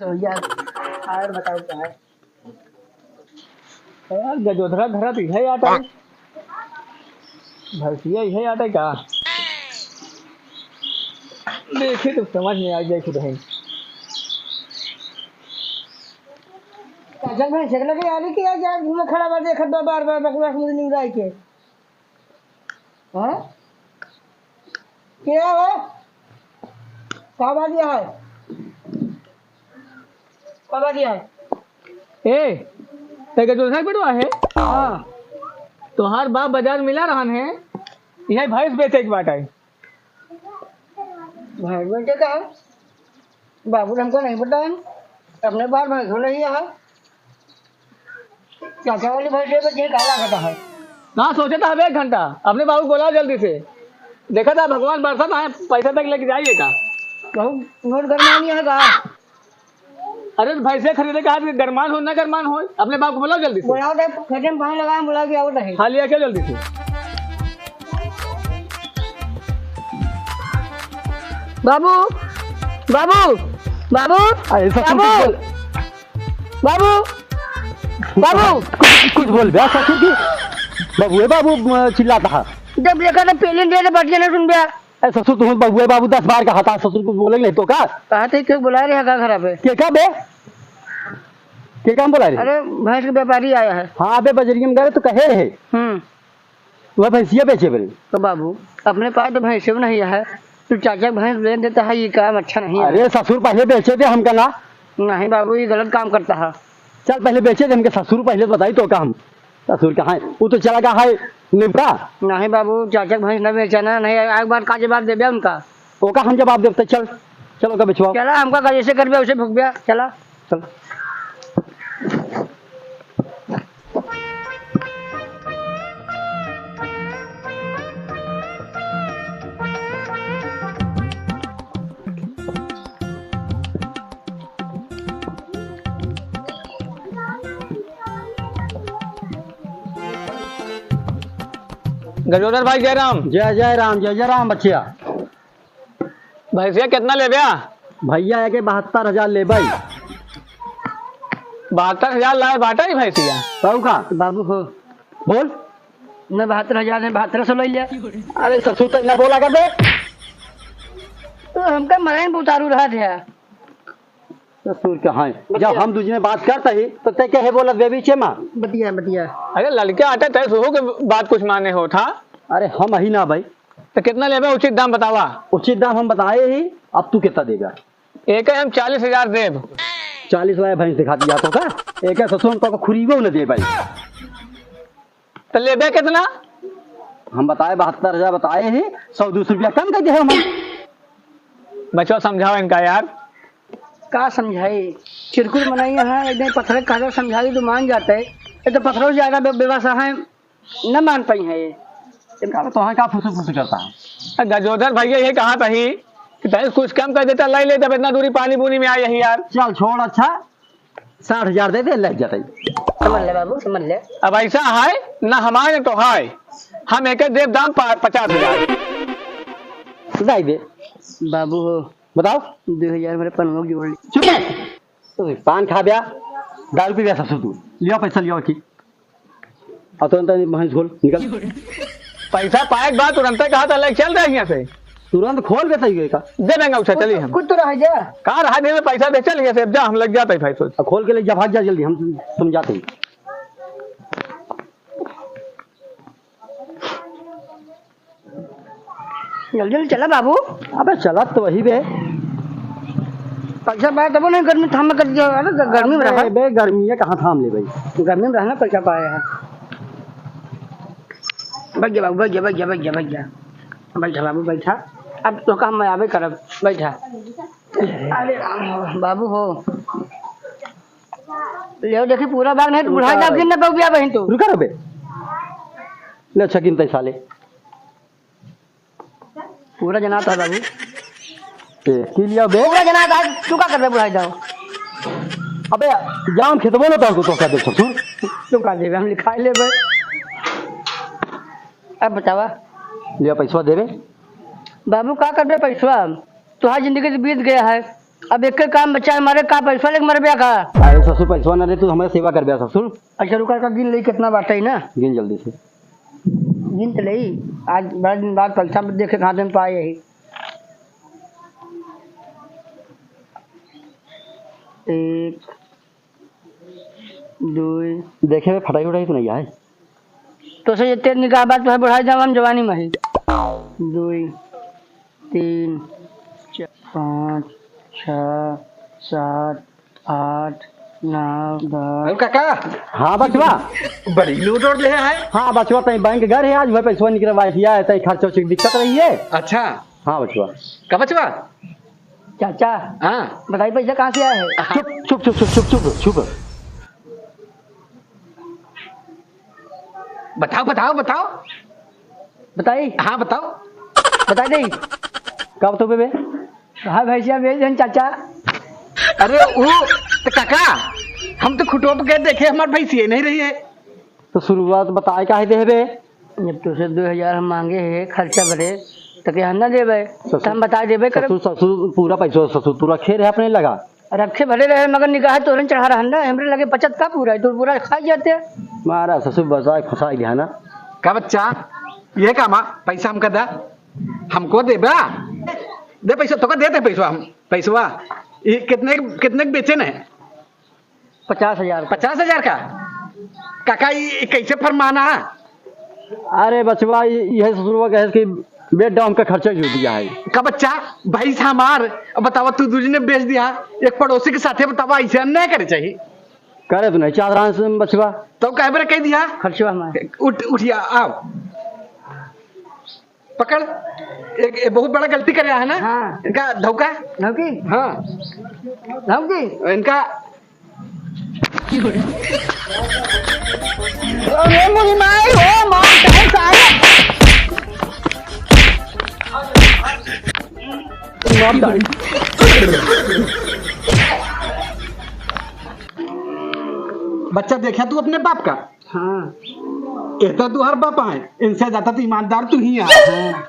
तो यार और बताओ क्या है। यार गजोधरा धरा तो है आता है, भरसिया है आता है का देखे तो समझ में आ जाए खुद है। चाचा भाई शक्ल के यार कि यार घूमे खड़ा बार देखत बा बार बार बकवास मुझे नहीं रहा के हैं क्या है का बात यह है का बात यह है ए ते गजोधरा बेटवा है। हां तोहार बाप बाजार मिला रहन है, यह भैंस बेचे के बाट है। भाई बेटे का है बाबू ने हमको नहीं बताया, अपने बार भैंस हो रही है चाचा वाली भैंस बेचे का लागत है। कहाँ सोचा था अब 1 घंटा अपने बाबू को बोला जल्दी से, देखा था भगवान बरसात आए पैसा तक लेके जाइए का। कहूँ नोट करना नहीं है का अरे तो भैंसे खरीदे का हाथ गरमान हो ना गरमान हो, अपने बाप को बोलाओ जल्दी से। बुलाओ दे खेते में पानी लगा बुला के आओ नहीं हाँ लिया क्या जल्दी से। बाबू बाबू बाबू बाबू बाबू बाबू कुछ बोल बे ससुर की बाबू बाबू चिल्लाता है। जब देखा तो पहले दे दे बच्चे ने सुन गया ससुर तुम बाबू बाबू 10 बार कहा था, ससुर कुछ बोलेंगे तो का कहा थे क्यों बुला रहे का खराब है के का बे के काम बोला रे। अरे भैंस के व्यापारी आया है। हाँ बे बजरिया में गए तो कहे रहे वह भैंसिया बेचे बड़े। तो बाबू अपने पास तो भैंस नहीं है, तो चाचा भैंस दे देता है, ये काम अच्छा नहीं है। अरे ससुर पहले बेचे थे हमका ना। नहीं बाबू ये गलत काम करता है। चल पहले बेचे थे हमके, ससुर पहले बताई तो का हम ससुर कहाँ है वो तो चला गया है निपटा। नहीं बाबू चाचा भैंस न बेचना नहीं, एक बार का जवाब दे दिया उनका वो का हम जवाब देते। चल चलो का बेचवाओ। चला हमका का जैसे कर दिया उसे भुग गया चला चल गजोधर भाई जय राम। जय जय राम जय जय राम बच्चिया। भैंसिया कितना ले गया भैया है के 72,000 ले भाई। 72,000 लाए बाटा ही भैंसिया कहू का बाबू हो बोल न 72,000 ने 7200 ले लिया। अरे ससुर तो ना बोला कर दे। तो हमका मराइन उतारू रहा थे ससुर कहाँ है जब हम दूसरे बात करते ही तो ते कहे बोला बे बीचे में बतिया बतिया। अरे लड़के आटे तय सुहो के बात कुछ माने हो था। अरे हम ही ना भाई तो कितना लेबे उचित दाम बतावा। उचित दाम हम बताए ही, अब तू कितना देगा। एक हम 40,000 देब। 40 लाख भैंस दिखा दिया तो का एक ससुर हम तो खुरीबो न दे भाई। तो लेबे कितना हम बताए 72,000 बताए ही, 100-200 रुपया कम कर दे हम। बच्चों समझाओ इनका यार। का समझाई चिरकुट मनाई है एकदम पत्थर का समझाई तो मान जाते है, ये तो पत्थरों से ज्यादा व्यवस्था है न मान पाई है ये। तो हाँ का फुस करता है। गजोधर भैया ये कहा था ही कि भैंस कुछ कम कर देता लाई ले, जब इतना दूरी पानी बुनी में आई यही यार। चल छोड़ अच्छा 60,000 दे दे लग जाते। समझ ले बाबू समझ ले। अब ऐसा है ना हमारे तो है, हम एक देव दाम 50,000 दे दे। बाबू हो बताओ 2000 मेरे पनों जोड़ ली। चुप है तो पान खा गया दारू पी गया ससुर तू लियो पैसा लियो की अब तो भैंस खोल निकल। पैसा पाए के बाद तुरंत कहा था ले चल रहे यहाँ से तुरंत खोल देता का दे देंगे उसे। चलिए हम कुछ तो रह जा कहाँ रहा नहीं में पैसा दे चल यहाँ से, अब जा हम लग जाते हैं भाई सोच। खोल के ले जा भाग जा जल्दी हम समझाते हैं। जल्दी जल्दी चला बाबू। अबे चला तो वही बे पैसा पाया तब नहीं गर्मी थाम कर दिया। अरे गर्मी में रहा बे गर्मी है कहाँ थाम ले भाई। गर्मी में रहना पैसा पाया है। बैठ जा बाबू बैठ जा बैठ जा बैठ जा बैठ जा बैठा बाबू बैठा। अब तो काम मैं आवे करब बैठा। अरे राम हो बाबू हो ले देखी पूरा बाग नहीं तो बुढ़ा जा फिर ना बउबिया बहन तो रुका रे बे ले छकिन पैसा ले पूरा जना था बाबू की लिया बे पूरा जना था। तू का कर दे बुढ़ा जाओ। अबे जाम खेतबो ना तो क्या दे ससुर तू का देबे हम लिखा लेबे। अब बतावा लिया पैसा दे रे बाबू का कर दे पैसा। तुहार जिंदगी से बीत गया है, अब एक काम बच्चा हमारे का पैसा लेके मर का। अरे ससुर पैसा ना दे तू हमारे सेवा कर बिया ससुर। अच्छा रुका का गिन ले कितना बाटे ही ना। गिन जल्दी से। गिन तो ले आज बड़ा दिन बाद पैसा देखे कहाँ दिन पाए यही। एक दो देखे में फटाई उठाई तो नहीं है तो से तेरे निगाह बात तो है बढ़ाई जाओ हम जवानी में ही। दो तीन पाँच छः सात आठ नौ दस। काका हाँ बचवा बड़ी लूट उड़ ले है। हाँ बचवा तई बैंक घर है आज वह पैसा निकलवा दिया है तई खर्च की दिक्कत रही है। अच्छा हाँ बचवा। का बचवा? चाचा हाँ बताइए पैसा कहाँ से आया है। चुप चुप चुप चुप चुप चुप चुप। बताओ बताओ बताओ। बताइए हाँ बताओ। बता दे कब तो बेबे हाँ भैंसिया भेज दें चाचा। अरे वो तो काका हम तो खुटो पे गए देखे हमारे भैंसी नहीं रही है। तो शुरुआत बताए का है देबे। जब तुझसे 2000 हम मांगे है खर्चा भरे तो क्या हम ना देवे तो हम बता देवे कर। ससुर ससुर पूरा पैसा ससुर तू रखे रहे अपने लगा। रखे भरे रहे मगर निगाह तोरन चढ़ा रहा हमरे लगे बचत का पूरा है तो पूरा खा जाते। मारा ससुर बसा फंसा गया ना। का बच्चा ये कामा पैसा हमका दा हमको दे बा दे पैसा तो का देते पैसा हम पैसवा ये कितने कितने के बेचे ने 50,000 50,000 का काका ये कैसे फरमाना। अरे बचवा यह ससुरवा कहे कि बेड डाउन का खर्चा जो दिया है। का बच्चा भैंस हमार अब बतावा तू दूसरी ने बेच दिया एक पड़ोसी के साथे बतावा ऐसे नहीं करे चाहिए। करे तो नहीं चादरान से बचवा तो कह बरे कह दिया खर्चा हमारे उठिया आओ पकड़ एक बहुत बड़ा गलती कर रहा है ना। हाँ। इनका धोखा नौकी हाँ नौकी इनका अरे मुझे मार ओ मार चाहे सारे बच्चा देखा तू अपने बाप का। हाँ कहता तू हर बाप है इनसे ज्यादा तो ईमानदार तू ही है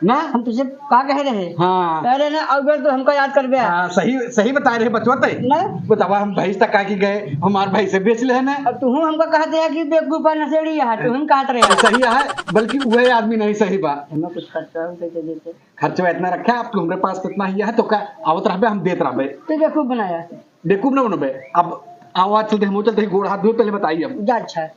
ना। हम तुझे का कह रहे हैं हाँ कह रहे ना अगर तो हमको याद कर गया हाँ सही सही बता रहे बचवा ते ना। बतावा हम भैंस तक की गए हमारे भाई से बेच ले ना। अब तू हमको कहते हैं कि बेवकूफा नशेड़ी है तू हम कहते रहे सही है बल्कि वह आदमी नहीं सही बात हमें कुछ खर्चा कैसे देते खर्चा इतना रखा है आपको हमारे पास कितना ही है तो का आवत रहे हम देते रहे तो बेवकूफ बनाया बेकूफ ना बनोबे। अब आवाज चलते हम चलते गोड़ हाथ धो पहले बताइए अब जा अच्छा